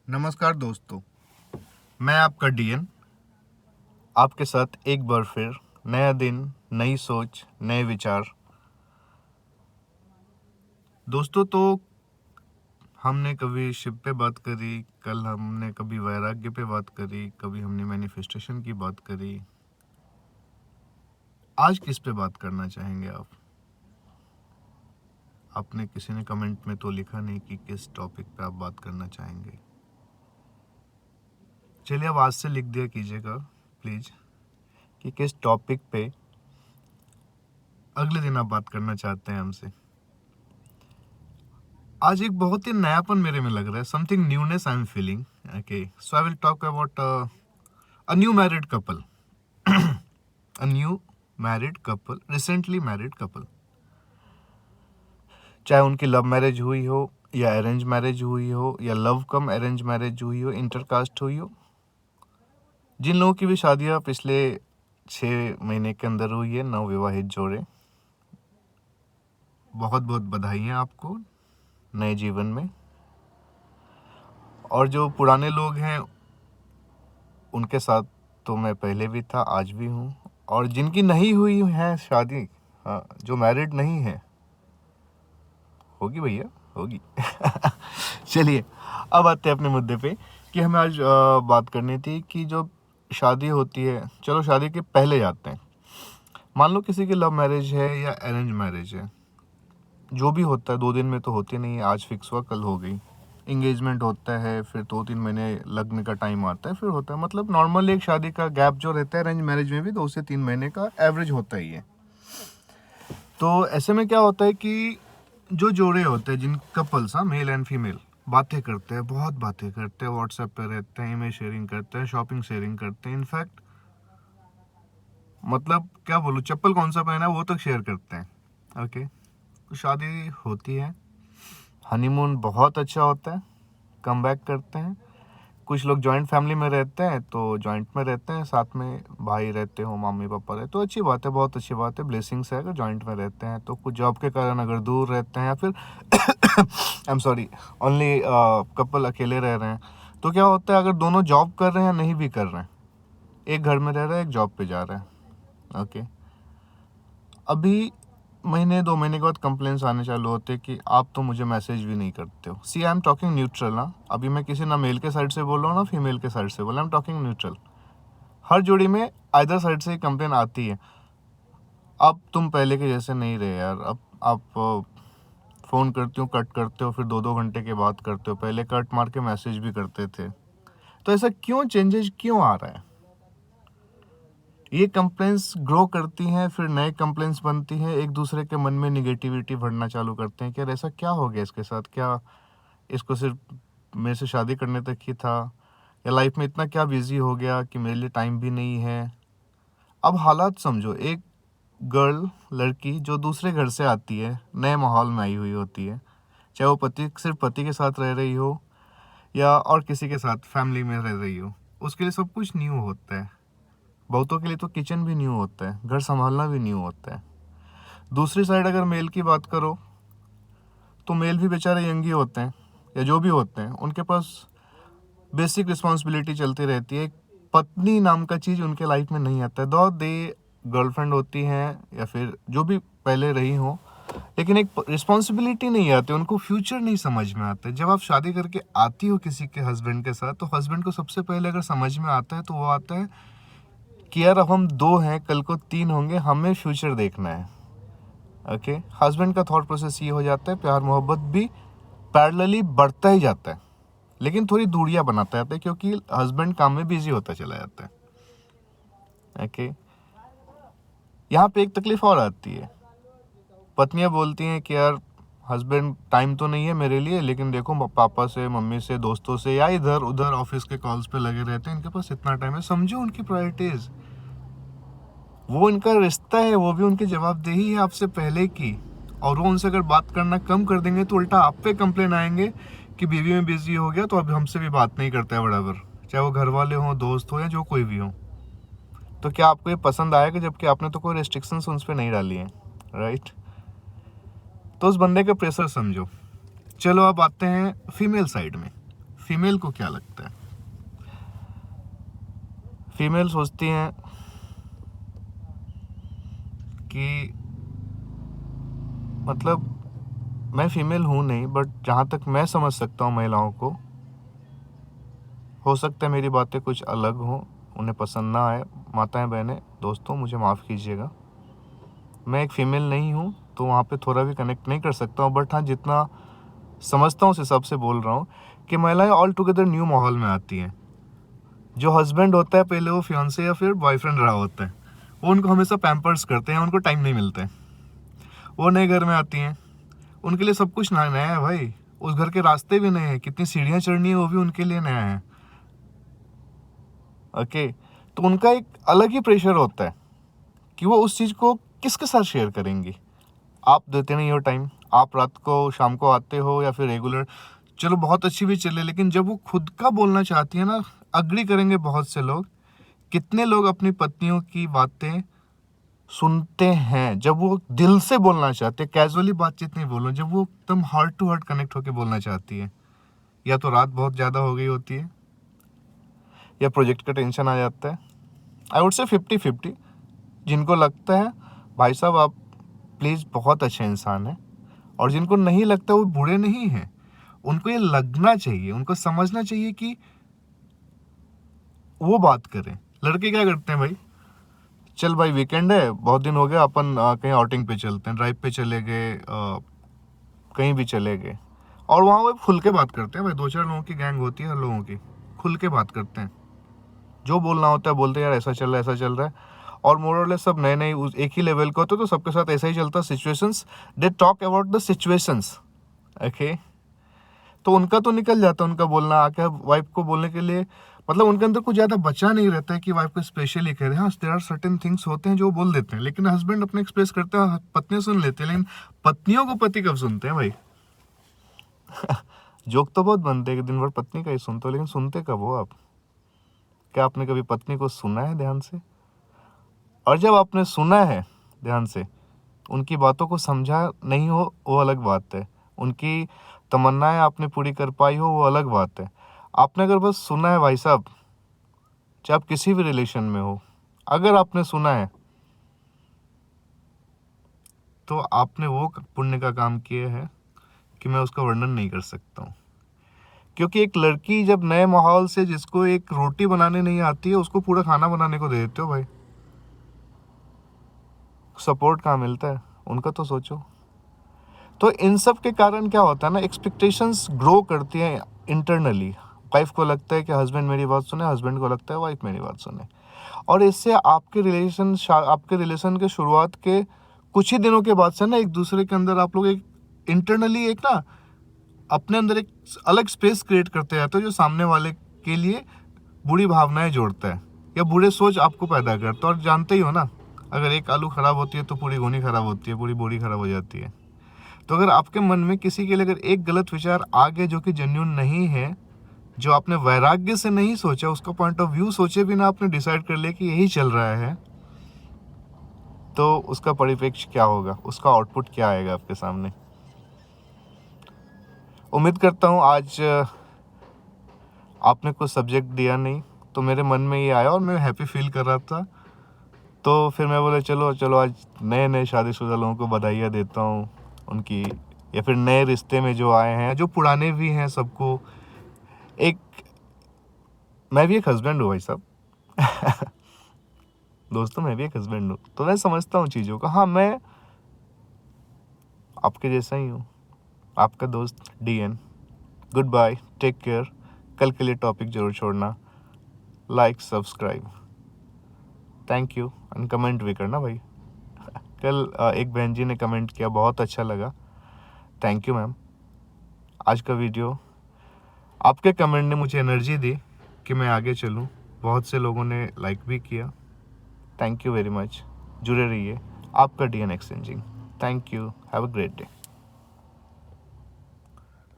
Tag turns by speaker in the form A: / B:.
A: नमस्कार दोस्तों, मैं आपका डीएन आपके साथ एक बार फिर नया दिन, नई सोच, नए विचार। दोस्तों, तो हमने कभी शिव पे बात करी, कल हमने कभी वैराग्य पे बात करी, कभी हमने मैनिफेस्टेशन की बात करी। आज किस पे बात करना चाहेंगे आप? आपने किसी ने कमेंट में तो लिखा नहीं कि किस टॉपिक पे आप बात करना चाहेंगे। चलिए, अब आज से लिख दिया कीजिएगा प्लीज़ कि किस टॉपिक पे अगले दिन आप बात करना चाहते हैं हमसे। आज एक बहुत ही नयापन मेरे में लग रहा है, something newness I am feeling. Okay, so I will talk about a new married couple, a new married couple, recently married couple. चाहे उनकी लव मैरिज हुई हो या अरेंज मैरिज हुई हो या लव कम अरेंज मैरिज हुई हो, इंटरकास्ट हुई हो, जिन लोगों की भी शादियां पिछले 6 महीने के अंदर हुई है, नवविवाहित जोड़े, बहुत बहुत बधाइयाँ आपको नए जीवन में। और जो पुराने लोग हैं उनके साथ तो मैं पहले भी था, आज भी हूँ। और जिनकी नहीं हुई है शादी, हाँ, जो मैरिड नहीं है, होगी भैया, होगी। चलिए, अब आते हैं अपने मुद्दे पे कि हमें आज बात करनी थी कि जो शादी होती है, चलो शादी के पहले जाते हैं। मान लो किसी की लव मैरिज है या अरेंज मैरिज है, जो भी होता है 2 दिन में तो होती नहीं है, आज फिक्स हुआ कल हो गई। इंगेजमेंट होता है, फिर 2-3 महीने लगने का टाइम आता है, फिर होता है। मतलब नॉर्मली एक शादी का गैप जो रहता है अरेंज मैरिज में भी 2 से 3 महीने का एवरेज होता ही है। तो ऐसे में क्या होता है कि जो जोड़े होते हैं, जिन कपल्स, हाँ, मेल एंड फीमेल, बातें करते हैं, बहुत बातें करते हैं, व्हाट्सएप पे रहते हैं, इमेज शेयरिंग करते हैं, शॉपिंग शेयरिंग करते हैं। इनफैक्ट मतलब क्या बोलूँ, चप्पल कौन सा पहना है वो तक शेयर करते हैं। ओके, तो शादी होती है, हनीमून बहुत अच्छा होता है, कम बैक करते हैं। कुछ लोग जॉइंट फैमिली में रहते हैं तो जॉइंट में रहते हैं, साथ में भाई रहते हो, मम्मी पापा रहते, तो अच्छी बात है, बहुत अच्छी बात है, ब्लेसिंग्स है अगर जॉइंट में रहते हैं। तो कुछ जॉब के कारण अगर दूर रहते हैं या फिर I am sorry, only couple अकेले रह रहे हैं, तो क्या होता है, अगर दोनों जॉब कर रहे हैं या नहीं भी कर रहे हैं, एक घर में रह रहे हैं, एक जॉब पे जा रहे हैं। ओके, अभी महीने 2 महीने के बाद कंप्लेंट्स आने चालू होते हैं कि आप तो मुझे मैसेज भी नहीं करते हो। सी, आई एम टॉकिंग न्यूट्रल ना, अभी मैं किसी ना मेल के साइड से बोल रहा हूँ ना फीमेल के साइड से बोल रहा हूँ, आई एम टॉकिंग न्यूट्रल। हर जोड़ी में आइदर साइड से कंप्लेन आती है, अब तुम पहले के जैसे नहीं रहे यार, अब आप फ़ोन करते हो, कट करते हो, फिर 2-2 घंटे के बाद करते हो, पहले कट मार के मैसेज भी करते थे। तो ऐसा क्यों, चेंजेस क्यों आ रहा है? ये कंप्लेंट्स ग्रो करती हैं, फिर नए कंप्लेंट्स बनती हैं, एक दूसरे के मन में निगेटिविटी भरना चालू करते हैं कि यार ऐसा क्या हो गया इसके साथ, क्या इसको सिर्फ मेरे से शादी करने तक ही था, या लाइफ में इतना क्या बिजी हो गया कि मेरे लिए टाइम भी नहीं है। अब हालात समझो, एक गर्ल, लड़की जो दूसरे घर से आती है, नए माहौल में आई हुई होती है, चाहे वो सिर्फ पति के साथ रह रही हो या और किसी के साथ फैमिली में रह रही हो, उसके लिए सब कुछ न्यू होता है। बहुतों के लिए तो किचन भी न्यू होता है, घर संभालना भी न्यू होता है। दूसरी साइड अगर मेल की बात करो तो मेल भी बेचारे यंग ही होते हैं या जो भी होते हैं, उनके पास बेसिक रिस्पॉन्सिबिलिटी चलती रहती है। एक पत्नी नाम का चीज़ उनके लाइफ में नहीं आता है, दो दे गर्लफ्रेंड होती हैं या फिर जो भी पहले रही हो, लेकिन एक रिस्पॉन्सिबिलिटी नहीं आती, उनको फ्यूचर नहीं समझ में आता है। जब आप शादी करके आती हो किसी के हस्बैंड के साथ, तो हस्बैंड को सबसे पहले अगर समझ में आता है तो वो आता है कि यार अब हम 2 हैं, कल को 3 होंगे, हमें फ्यूचर देखना है। ओके, हस्बैंड का थॉट प्रोसेस ये हो जाता है, प्यार मोहब्बत भी पैरेलली बढ़ता ही जाता है, लेकिन थोड़ी दूरियां बनाता जाता है क्योंकि हस्बैंड काम में बिजी होता चला जाता है। ओके, यहाँ पे एक तकलीफ और आती है, पत्नियां बोलती हैं कि यार हस्बैंड टाइम तो नहीं है मेरे लिए, लेकिन देखो पापा से, मम्मी से, दोस्तों से या इधर उधर ऑफिस के कॉल्स पे लगे रहते हैं, इनके पास इतना टाइम है। समझो उनकी प्रायोरिटीज, वो इनका रिश्ता है, वो भी उनकी जवाबदेही है आपसे पहले की। और वो उनसे अगर बात करना कम कर देंगे तो उल्टा आप पे कंप्लेन आएंगे कि बीवी में बिजी हो गया तो अब हमसे भी बात नहीं करता है बराबर, चाहे वो घर वाले हों, दोस्त हो या जो कोई भी हो। तो क्या आपको ये पसंद आएगा जबकि आपने तो कोई रेस्ट्रिक्शंस उन पर नहीं डाली है, राइट? तो उस बंदे का प्रेशर समझो। चलो अब आते हैं फीमेल साइड में। फीमेल को क्या लगता है? फीमेल सोचती हैं कि मतलब मैं फीमेल हूँ नहीं, बट जहाँ तक मैं समझ सकता हूँ महिलाओं को, हो सकता है मेरी बातें कुछ अलग हों, उन्हें पसंद ना आए। माताएं, बहनें, दोस्तों, मुझे माफ़ कीजिएगा। मैं एक फ़ीमेल नहीं हूँ तो वहाँ पे थोड़ा भी कनेक्ट नहीं कर सकता हूँ, बट हाँ, जितना समझता हूँ उस हिसाब से बोल रहा हूँ कि महिलाएं ऑल टुगेदर न्यू माहौल में आती हैं। जो हस्बैंड होता है, पहले वो फियांसे या फिर बॉयफ्रेंड रहा होता है, वो उनको हमेशा पैम्पर्स करते हैं, उनको टाइम नहीं मिलता है। वो नए घर में आती हैं, उनके लिए सब कुछ नया नया है भाई। उस घर के रास्ते भी नए हैं, कितनी सीढ़ियाँ चढ़नी है वो भी उनके लिए नया है। ओके, तो उनका एक अलग ही प्रेशर होता है कि वो उस चीज़ को किसके साथ शेयर करेंगी। आप देते नहीं हो टाइम, आप रात को शाम को आते हो या फिर रेगुलर, चलो बहुत अच्छी भी चले, लेकिन जब वो खुद का बोलना चाहती है ना, अग्री करेंगे बहुत से लोग। कितने लोग अपनी पत्नियों की बातें सुनते हैं जब वो दिल से बोलना चाहते हैं, कैजुअली बातचीत नहीं बोलो, जब वो एकदम हार्ट टू हार्ट कनेक्ट होकर बोलना चाहती है। या तो रात बहुत ज़्यादा हो गई होती है, या प्रोजेक्ट का टेंशन आ जाता है। I would say 50-50। जिनको लगता है भाई साहब आप प्लीज़ बहुत अच्छे इंसान हैं, और जिनको नहीं लगता वो बुरे नहीं हैं। उनको ये लगना चाहिए, उनको समझना चाहिए कि वो बात करें। लड़के क्या करते हैं भाई, चल भाई वीकेंड है, बहुत दिन हो गया, अपन कहीं आउटिंग पे चलते हैं, ड्राइव पे चले गए, कहीं भी चले गए, और वहाँ वो खुल के बात करते हैं भाई। 2-4 लोगों की गैंग होती है, हर लोगों की, खुल के बात करते हैं। जो बोलना होता है बोलते हैं, यार ऐसा चल रहा है, ऐसा चल रहा है। और मोर और लेस सब नए नए एक ही लेवल के होते, तो सबके साथ ऐसा ही चलता। Situations, they talk about the situations. Okay, तो उनका तो निकल जाता है, उनका बोलना आके वाइफ को बोलने के लिए, मतलब उनके अंदर कुछ ज़्यादा बचा नहीं रहता है कि वाइफ को स्पेशली कह रहे हैं। हाँ, देयर आर सर्टेन थिंग्स होते हैं जो बोल देते हैं, लेकिन हस्बैंड अपने एक्सप्रेस करते हैं, पत्नियां सुन लेते हैं, लेकिन पत्नियों को पति कब सुनते हैं भाई? जोक तो बहुत बनते हैं कि दिन भर पत्नी का ही सुनते हो, लेकिन सुनते कब हो आप? क्या आपने कभी पत्नी को सुना है ध्यान से? और जब आपने सुना है ध्यान से, उनकी बातों को समझा नहीं हो वो अलग बात है, उनकी तमन्नाएं आपने पूरी कर पाई हो वो अलग बात है। आपने अगर बस सुना है भाई साहब, चाहे आप किसी भी रिलेशन में हो, अगर आपने सुना है तो आपने वो पुण्य का काम किया है कि मैं उसका वर्णन नहीं कर सकता हूँ। क्योंकि एक लड़की जब नए माहौल से, जिसको एक रोटी बनाने नहीं आती है, उसको पूरा खाना बनाने को दे देते हो भाई, सपोर्ट कहाँ मिलता है? उनका तो सोचो। तो इन सब के कारण क्या होता है ना, एक्सपेक्टेशंस ग्रो करती हैं इंटरनली। वाइफ को लगता है कि हस्बैंड मेरी बात सुने, हस्बैंड को लगता है वाइफ मेरी बात सुने, और इससे आपके रिलेशन के शुरुआत के कुछ ही दिनों के बाद से ना, एक दूसरे के अंदर आप लोग एक इंटरनली एक ना अपने अंदर एक अलग स्पेस क्रिएट करते जाते हो, जो सामने वाले के लिए बुरी भावनाएं जोड़ता है या बुरे सोच आपको पैदा करता है। और जानते ही हो ना, अगर एक आलू खराब होती है तो पूरी गोनी खराब होती है, पूरी बोरी खराब हो जाती है। तो अगर आपके मन में किसी के लिए अगर एक गलत विचार आ गए जो कि जेन्युइन नहीं है, जो आपने वैराग्य से नहीं सोचा, उसका पॉइंट ऑफ व्यू सोचे बिना आपने डिसाइड कर लिया कि यही चल रहा है, तो उसका परिप्रेक्ष्य क्या होगा, उसका आउटपुट क्या आएगा आपके सामने? उम्मीद करता हूँ आज आपने कुछ सब्जेक्ट दिया नहीं, तो मेरे मन में ये आया और मैं हैप्पी फील कर रहा था। तो फिर मैं बोला चलो चलो आज नए नए शादीशुदा लोगों को बधाइयाँ देता हूँ उनकी, या फिर नए रिश्ते में जो आए हैं, जो पुराने भी हैं, सबको एक, मैं भी एक हस्बैंड हूँ भाई साहब। दोस्तों, मैं भी एक हस्बैंड हूँ, तो मैं समझता हूँ चीज़ों को। हाँ, मैं आपके जैसा ही हूँ, आपका दोस्त DN। Good bye, take care. कल के लिए टॉपिक जरूर छोड़ना, like subscribe, thank you, and comment भी करना भाई। कल एक बहन जी ने कमेंट किया, बहुत अच्छा लगा, थैंक यू मैम। आज का वीडियो, आपके कमेंट ने मुझे एनर्जी दी कि मैं आगे चलूं। बहुत से लोगों ने लाइक भी किया, थैंक यू वेरी मच। जुड़े रहिए, आपका DN exchanging. Thank you, have a great day.